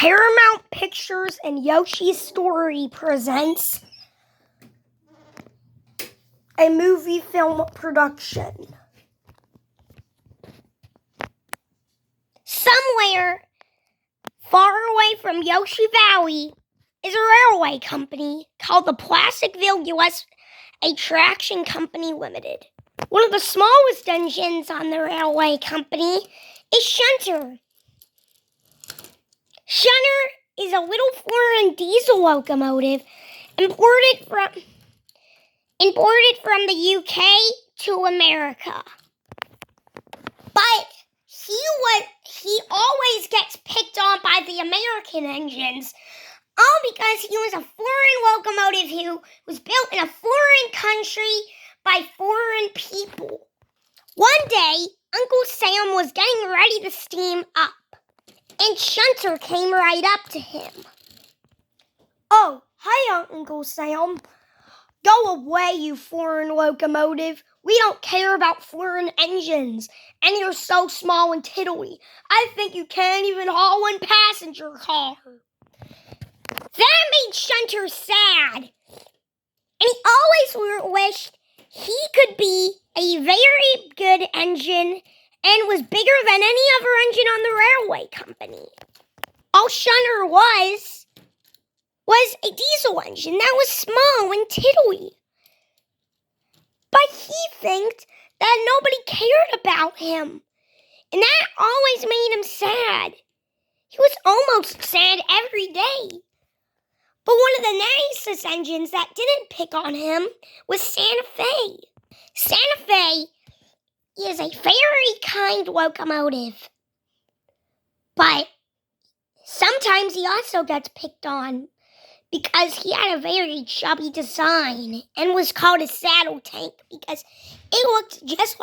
Paramount Pictures and Yoshi's Story presents a movie film production. Somewhere far away from Yoshi Valley is a railway company called the Plasticville USA Traction Company Limited. One of the smallest engines on the railway company is Shunter. Shunter is a little foreign diesel locomotive imported from the UK to America. But he always gets picked on by the American engines, all because he was a foreign locomotive who was built in a foreign country by foreign people. One day, Uncle Sam was getting ready to steam up, and Shunter came right up to him. "Oh, hi, Uncle Sam. Go away, you foreign locomotive. We don't care about foreign engines, and you're so small and tiddly. I think you can't even haul one passenger car." That made Shunter sad, and he always wished he could be a very good engine and was bigger than any other engine on the railway company. All Shunter was a diesel engine that was small and tiddly. But he think that nobody cared about him, and that always made him sad. He was almost sad every day. But one of the nicest engines that didn't pick on him was Santa Fe. Santa Fe is a very kind locomotive, but sometimes he also gets picked on because he had a very chubby design and was called a saddle tank because it looked just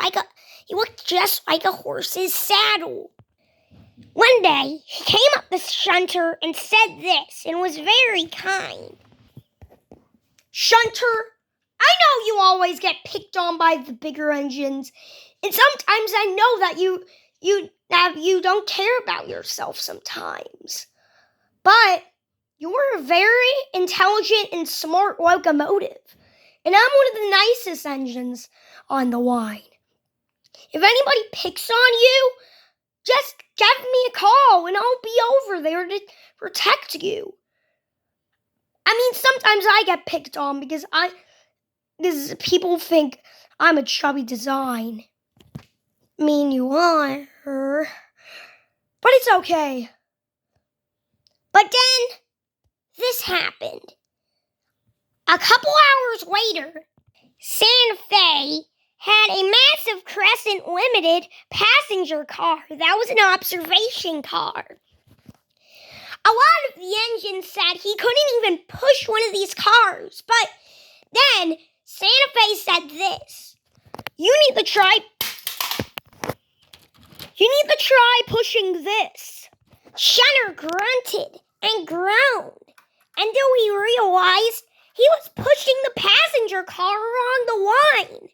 like a horse's saddle. One day, he came up to Shunter and said this, and was very kind. "Shunter, I know you always get picked on by the bigger engines, and sometimes I know that you don't care about yourself sometimes. But you're a very intelligent and smart locomotive, and I'm one of the nicest engines on the line. If anybody picks on you, just give me a call and I'll be over there to protect you. I mean, sometimes I get picked on because people think I'm a chubby design. I mean, you are, but it's okay." But then this happened. A couple hours later, Santa Fe had a massive Crescent Limited passenger car that was an observation car. A lot of the engines said he couldn't even push one of these cars, but then Santa Fe said this: You need to try pushing this." Shunter grunted and groaned until he realized he was pushing the passenger car along the line.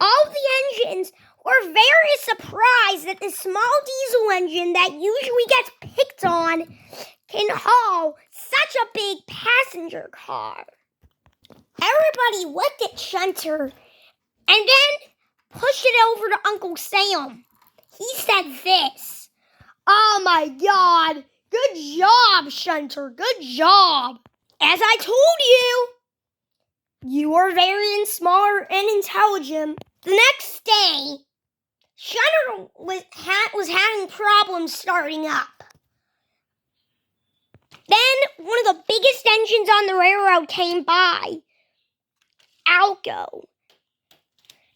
All the engines were very surprised that the small diesel engine that usually gets picked on can haul such a big passenger car. Everybody looked at Shunter and then pushed it over to Uncle Sam. He said this: "Oh my God, good job, Shunter, good job. As I told you, you are very smart and intelligent." The next day, Shunter was having problems starting up. Then one of the biggest engines on the railroad came by, Alco.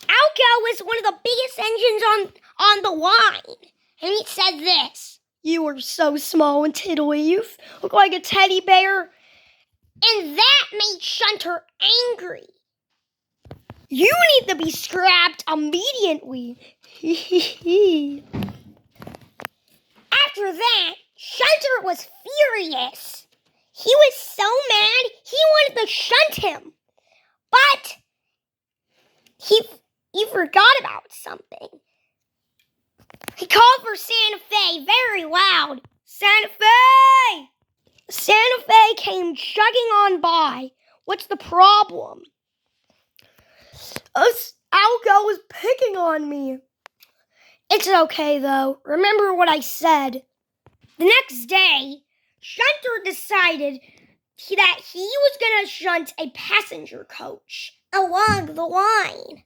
Alco was one of the biggest engines on the line, and he said this: "You are so small and tiddly, you look like a teddy bear." And that made Shunter angry. "You need to be scrapped immediately." After that, Shunter was furious. He was so mad, he wanted to shunt him. But he forgot about something. He called for Santa Fe very loud. Santa Fe! Santa Fe came chugging on by. What's the problem? Alco was picking on me. It's okay, though. Remember what I said. The next day, Shunter decided that he was going to shunt a passenger coach along the line.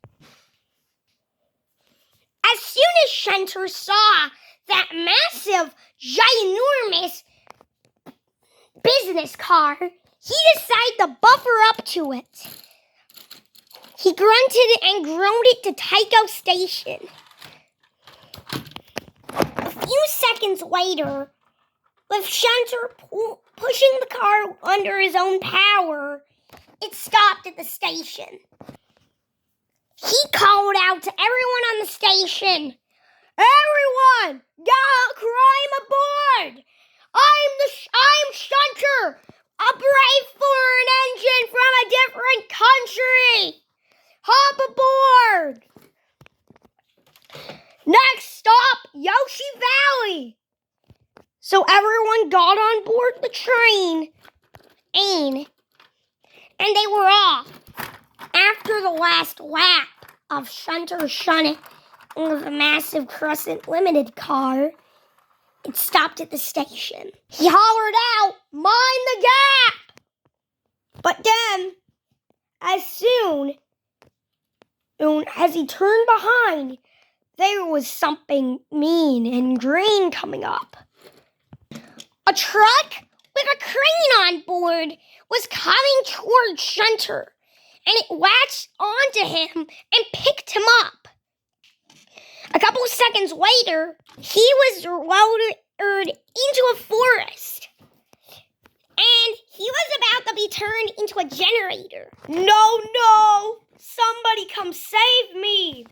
As soon as Shunter saw that massive, ginormous business car, he decided to buffer up to it. He grunted and groaned it to Tycho Station. A few seconds later, with Shunter pushing the car under his own power, it stopped at the station. He called out to everyone on the station, "Everyone, climb aboard! I'm Shunter, a brave foreign engine from a different country. Hop aboard!" Next stop, Yoshi Valley. So everyone got on board the train, and they were off. After the last lap of Shunter shunting with a massive Crescent Limited car, it stopped at the station. He hollered out, "Mind the gap!" But then, as soon as he turned behind, there was something mean and green coming up. A truck with a crane on board was coming towards Shunter, and it latched onto him and picked him up. A couple of seconds later, he was lowered into a forest, and he was about to be turned into a generator. No! Somebody come save me!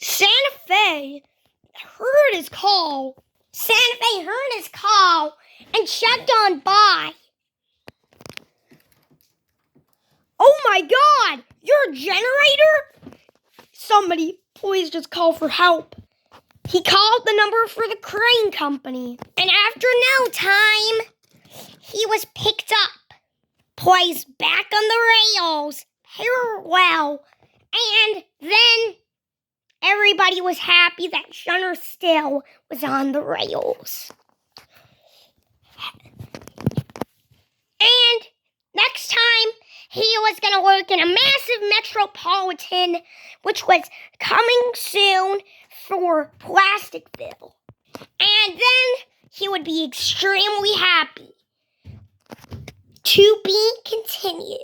Santa Fe heard his call and chugged on by. "Oh my God! You're a generator? Somebody please just call for help." He called the number for the crane company, and after no time, he was picked up, placed back on the rails, parallel, and then everybody was happy that Shunter still was on the rails. And next time, he was going to work in a massive metropolitan, which was coming soon for Plasticville. And then he would be extremely happy. To be continued.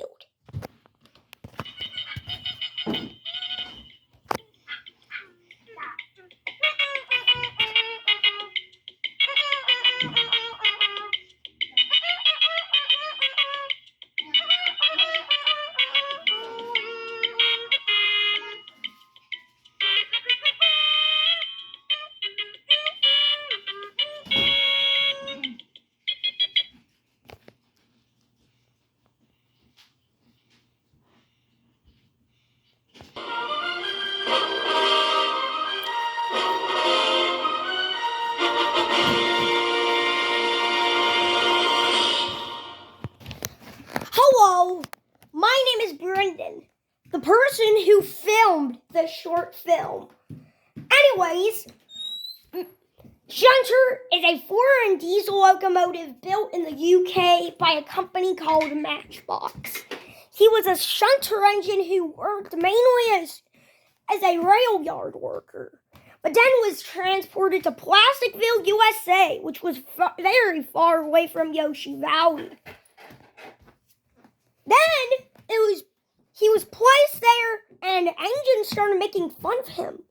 Hello, my name is Brendan, the person who filmed the short film. Anyways, Shunter is a foreign diesel locomotive built in the UK by a company called Matchbox. He was a Shunter engine who worked mainly as a rail yard worker, but then was transported to Plasticville, USA, which was very far away from Yoshi Valley. Then he was placed there, and the engine started making fun of him.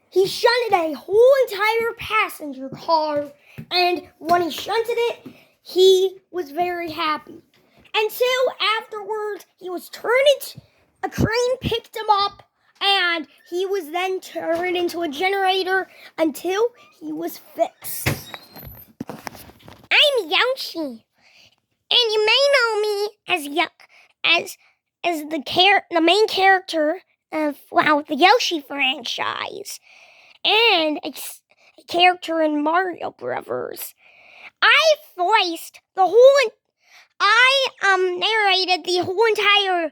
He shunted a whole entire passenger car, and when he shunted it, he was very happy. Until afterwards, he was a crane picked him up, and he was then turned into a generator until he was fixed. I'm Yoshi. And you may know me as the main character of the Yoshi franchise, and a character in Mario Brothers. I narrated the whole entire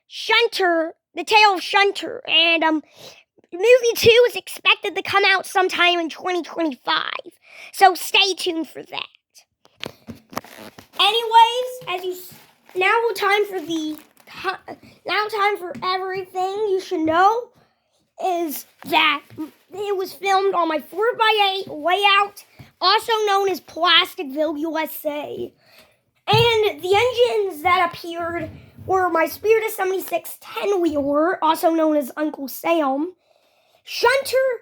Shunter, the tale of Shunter, and movie 2 is expected to come out sometime in 2025, so stay tuned for that. Anyways, now time for everything you should know is that it was filmed on my 4x8 layout, also known as Plasticville, USA. And the engines that appeared were my Spirit 76 10-wheeler, also known as Uncle Sam, Shunter,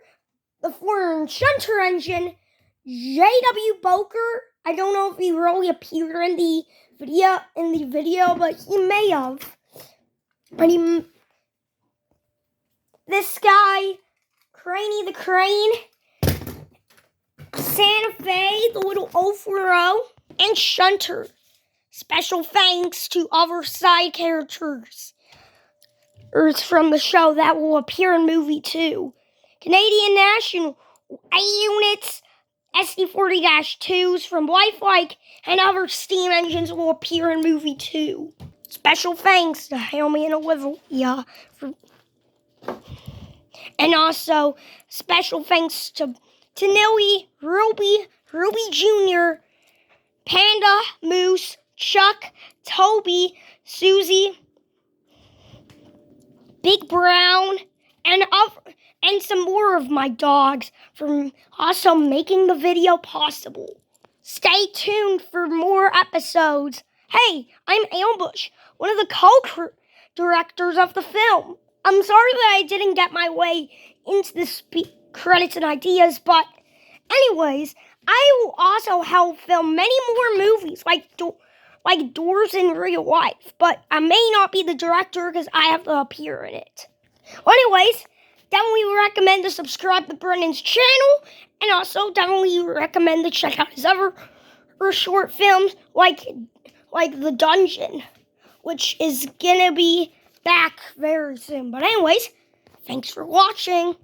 the foreign Shunter engine, J.W. Boker. I don't know if he really appeared in the video, but he may have. And this guy, Craney the Crane, Santa Fe, the little Ofro, and Shunter. Special thanks to other side characters from the show that will appear in movie 2. Canadian National A units, SD40-2s from Lifelike, and other steam engines will appear in movie 2. Special thanks to Helmy and Olivia. And also, special thanks to Nilly, Ruby Jr., Panda, Moose, Chuck, Toby, Susie, Big Brown, and some more of my dogs for also making the video possible. Stay tuned for more episodes. Hey, I'm Ambush, one of the co-directors of the film. I'm sorry that I didn't get my way into the credits and ideas, but anyways, I will also help film many more movies like Doors in Real Life, but I may not be the director because I have to appear in it. Well, anyways, definitely recommend to subscribe to Brennan's channel, and also definitely recommend to check out his other short films like The Dungeon, which is gonna be back very soon. But anyways, thanks for watching.